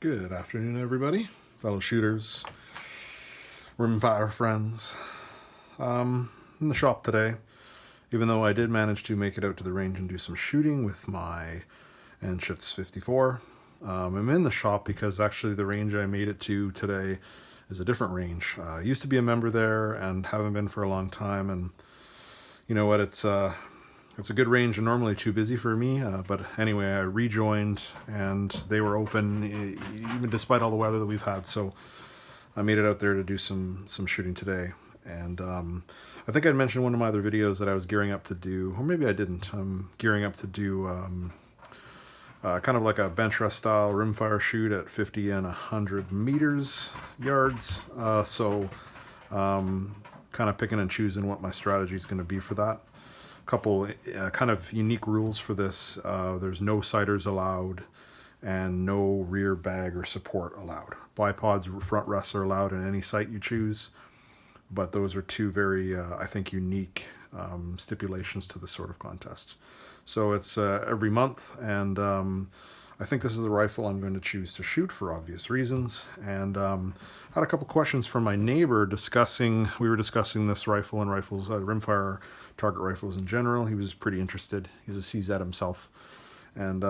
Good afternoon, everybody, fellow shooters, rimfire friends. In the shop today, even though I did manage to make it out to the range and do some shooting with my Anschutz 54. I'm in the shop because actually the range I made it to today is a different range. I used to be a member there and haven't been for a long time, and you know what, it's a good range and normally too busy for me, but anyway, I rejoined and they were open even despite all the weather that we've had, so I made it out there to do some shooting today. And I think I'd mentioned in one of my other videos that I was gearing up to do, or maybe I didn't, I'm gearing up to do kind of like a bench rest style rimfire shoot at 50 and 100 yards, so kind of picking and choosing what my strategy is going to be for that. Couple kind of unique rules for this. There's no sighters allowed and no rear bag or support allowed. Bipods, front rests are allowed in any sight you choose, but those are two very, I think, unique stipulations to this sort of contest. So it's every month, and I think this is the rifle I'm going to choose to shoot for obvious reasons. And I had a couple questions from my neighbor we were discussing this rifle and rifles, rimfire target rifles in general. He was pretty interested. He's a CZ himself, and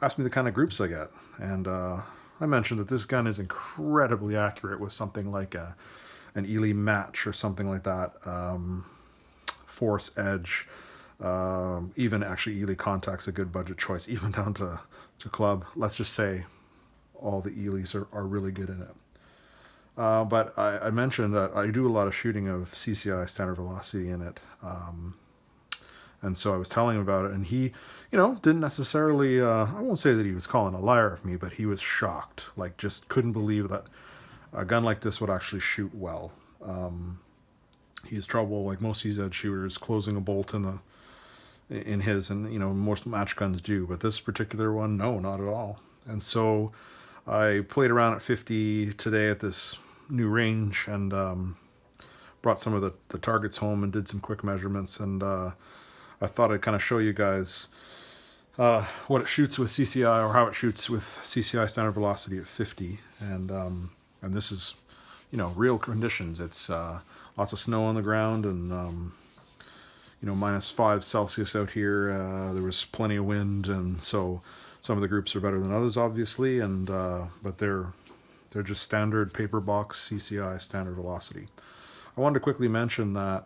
asked me the kind of groups I get. And I mentioned that this gun is incredibly accurate with something like an Ely match or something like that, Force Edge, even actually Ely Contact's a good budget choice, even down to club. Let's just say all the Elys are really good in it. But I mentioned that I do a lot of shooting of CCI standard velocity in it, and so I was telling him about it, and he, didn't necessarily, I won't say that he was calling a liar of me, but he was shocked, like just couldn't believe that a gun like this would actually shoot well. He has trouble, like most CZ shooters, closing a bolt in his, and most match guns do, but this particular one, no, not at all. And so I played around at 50 today at this new range, and brought some of the targets home and did some quick measurements, and I thought I'd kind of show you guys what it shoots with CCI, or how it shoots with CCI standard velocity at 50, and this is real conditions. It's lots of snow on the ground, and -5 Celsius out here. There was plenty of wind, and so some of the groups are better than others, obviously, and but they're just standard paper box CCI standard velocity. I wanted to quickly mention that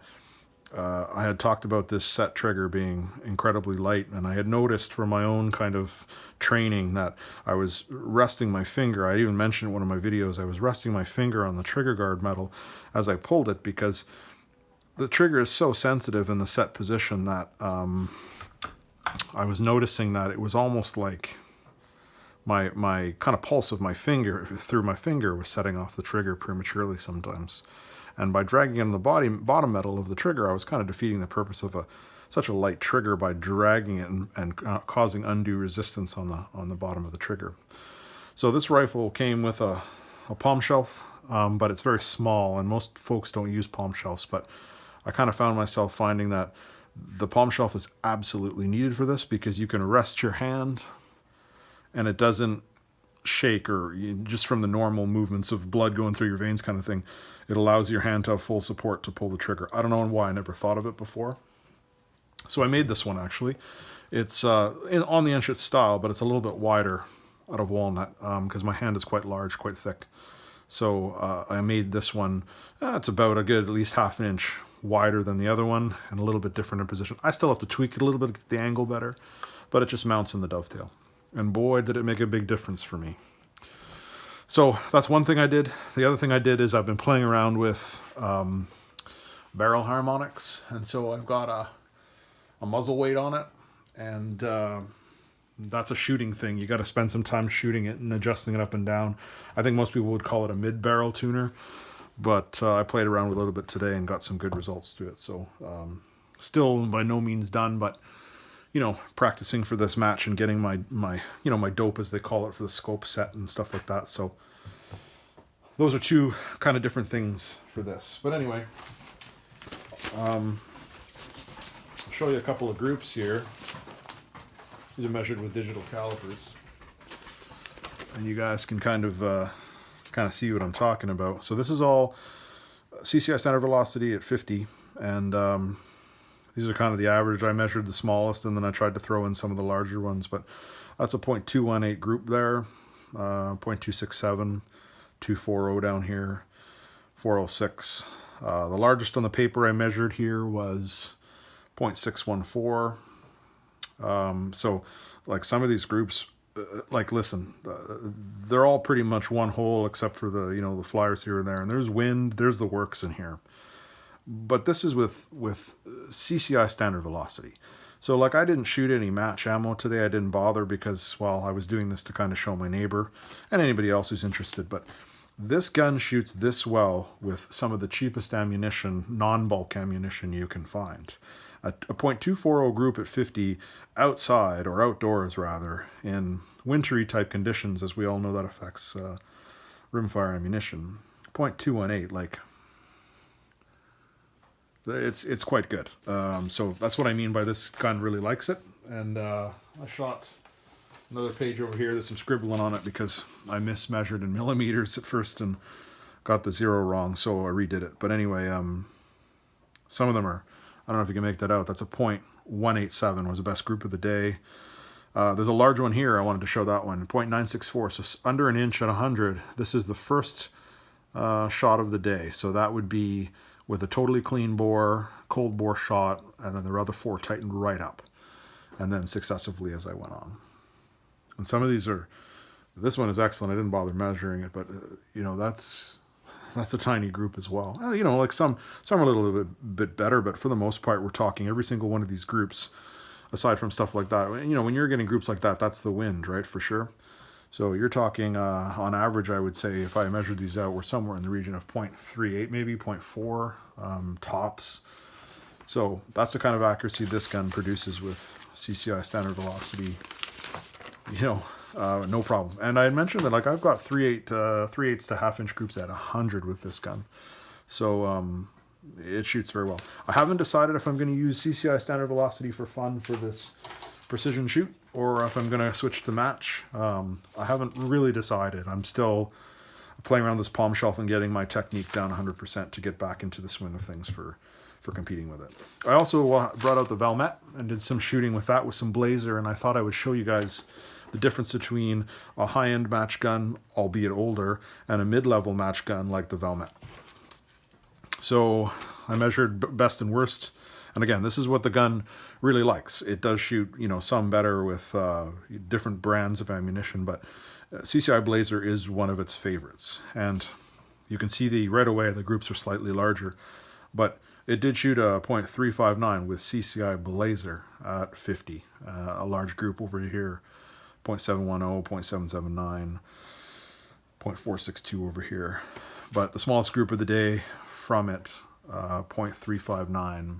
I had talked about this set trigger being incredibly light, and I had noticed from my own kind of training that I was resting my finger. I even mentioned in one of my videos, I was resting my finger on the trigger guard metal as I pulled it, because the trigger is so sensitive in the set position that I was noticing that it was almost like my kind of pulse of my finger through my finger was setting off the trigger prematurely sometimes. And by dragging in the bottom metal of the trigger, I was kind of defeating the purpose of such a light trigger by dragging it and causing undue resistance on the bottom of the trigger. So this rifle came with a palm shelf, but it's very small, and most folks don't use palm shelves, but I kind of found myself finding that the palm shelf is absolutely needed for this, because you can rest your hand and it doesn't shake, or just from the normal movements of blood going through your veins kind of thing, it allows your hand to have full support to pull the trigger. I don't know why I never thought of it before. So I made this one actually. It's on the Anschutz style, but it's a little bit wider out of walnut, because my hand is quite large, quite thick. So I made this one, it's about a good at least ½ an inch wider than the other one, and a little bit different in position. I still have to tweak it a little bit to get the angle better, but it just mounts in the dovetail. And boy, did it make a big difference for me. So that's one thing I did. The other thing I did is I've been playing around with barrel harmonics, and so I've got a muzzle weight on it, and that's a shooting thing. You got to spend some time shooting it and adjusting it up and down. I think most people would call it a mid-barrel tuner, but I played around with it a little bit today and got some good results to it. So still by no means done, but practicing for this match and getting my dope, as they call it, for the scope set and stuff like that. So those are two kind of different things for this. But anyway, I'll show you a couple of groups here. These are measured with digital calipers. and you guys can kind of see what I'm talking about. So this is all CCI standard velocity at 50, and these are kind of the average. I measured the smallest, and then I tried to throw in some of the larger ones, but that's a 0.218 group there, 0.267, 240 down here, 406. The largest on the paper I measured here was 0.614. So like some of these groups, like listen, they're all pretty much one hole except for the, you know, the flyers here and there, and there's wind, there's the works in here. But this is with CCI standard velocity. So like I didn't shoot any match ammo today. I didn't bother because, well, I was doing this to kind of show my neighbor and anybody else who's interested. But this gun shoots this well with some of the cheapest ammunition, non-bulk ammunition you can find. A .240 group at 50 outside, or outdoors rather, in wintry type conditions, as we all know that affects rimfire ammunition. 0.218, like, it's quite good. So that's what I mean by this gun really likes it. And I shot another page over here. There's some scribbling on it because I mismeasured in millimeters at first and got the 0 wrong, so I redid it. But anyway, some of them are, I don't know if you can make that out. That's a .187 was the best group of the day. There's a large one here. I wanted to show that one. 0.964, so under an inch at 100. This is the first shot of the day. So that would be with a totally clean bore, cold bore shot, and then the other 4 tightened right up. And then successively as I went on. And some of these are, this one is excellent. I didn't bother measuring it, but you know, that's a tiny group as well. You know, like some are a little bit better, but for the most part, we're talking every single one of these groups, aside from stuff like that. You know, when you're getting groups like that, that's the wind, right, for sure. So you're talking, on average, I would say, if I measured these out, we're somewhere in the region of 0.38, maybe 0.4 tops. So that's the kind of accuracy this gun produces with CCI standard velocity. You know, no problem. And I had mentioned that, like, I've got 3/8 to half-inch groups at 100 with this gun. So it shoots very well. I haven't decided if I'm going to use CCI standard velocity for fun for this precision shoot, or if I'm going to switch to match. I haven't really decided. I'm still playing around this palm shelf and getting my technique down 100% to get back into the swing of things for competing with it. I also brought out the Valmet and did some shooting with that with some Blazer, and I thought I would show you guys the difference between a high-end match gun, albeit older, and a mid-level match gun like the Valmet. So I measured best and worst. And again, this is what the gun really likes. It does shoot, you know, some better with different brands of ammunition, but CCI Blazer is one of its favorites. And you can see right away the groups are slightly larger, but it did shoot a .359 with CCI Blazer at 50. A large group over here, 0.710, 0.779, 0.462 over here. But the smallest group of the day from it, 0.359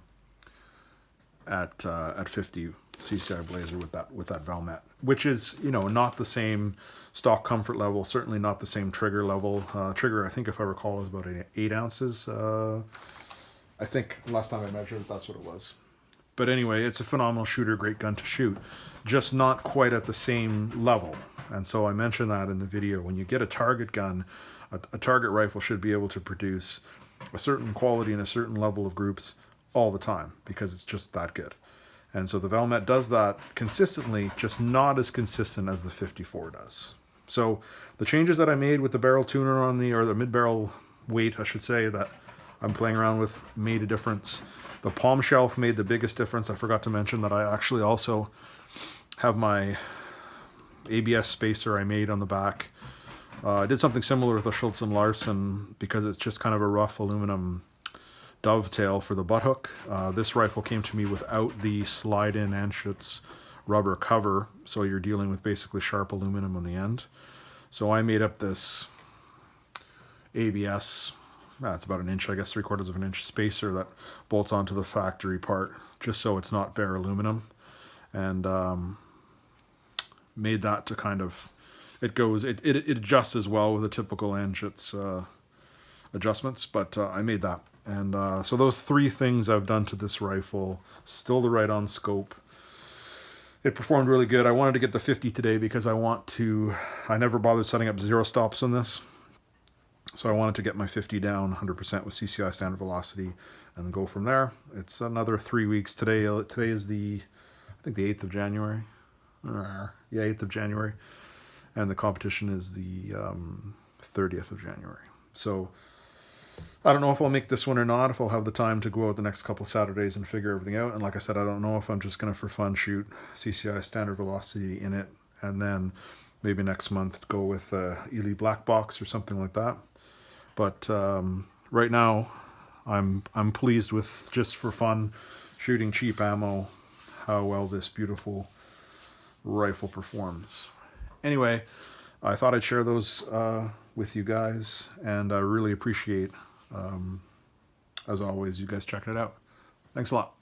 at 50 CCI Blazer with that Valmet, which is, you know, not the same stock comfort level, certainly not the same trigger level. Trigger, I think, if I recall, is about 8 ounces. I think last time I measured it, that's what it was. But anyway, it's a phenomenal shooter, great gun to shoot, just not quite at the same level. And so I mentioned that in the video. When you get a target gun, a target rifle should be able to produce a certain quality and a certain level of groups all the time, because it's just that good. And so the Valmet does that consistently, just not as consistent as the 54 does. So the changes that I made with the barrel tuner on or the mid-barrel weight, I should say, that I'm playing around with made a difference. The palm shelf made the biggest difference. I forgot to mention that I actually also have my ABS spacer I made on the back. I did something similar with a Schultz & Larson because it's just kind of a rough aluminum dovetail for the butt hook. This rifle came to me without the slide-in Anschutz rubber cover, so you're dealing with basically sharp aluminum on the end. So I made up this ABS, it's about an inch, I guess 3/4 of an inch spacer that bolts onto the factory part, just so it's not bare aluminum, and made that to kind of, it adjusts as well with the typical Anschutz adjustments, but I made that. And so those 3 things I've done to this rifle: still the right-on scope, it performed really good. I wanted to get the 50 today because I never bothered setting up zero stops on this. So I wanted to get my 50 down 100% with CCI standard velocity and go from there. It's another 3 weeks. Today is I think the 8th of January. Yeah, 8th of January. And the competition is the 30th of January. So I don't know if I'll make this one or not, if I'll have the time to go out the next couple of Saturdays and figure everything out. And like I said, I don't know if I'm just going to, for fun, shoot CCI standard velocity in it, and then maybe next month go with Ely Black Box or something like that. But right now, I'm pleased with, just for fun, shooting cheap ammo, how well this beautiful rifle performs. Anyway, I thought I'd share those with you guys, and I really appreciate, as always, you guys checking it out. Thanks a lot.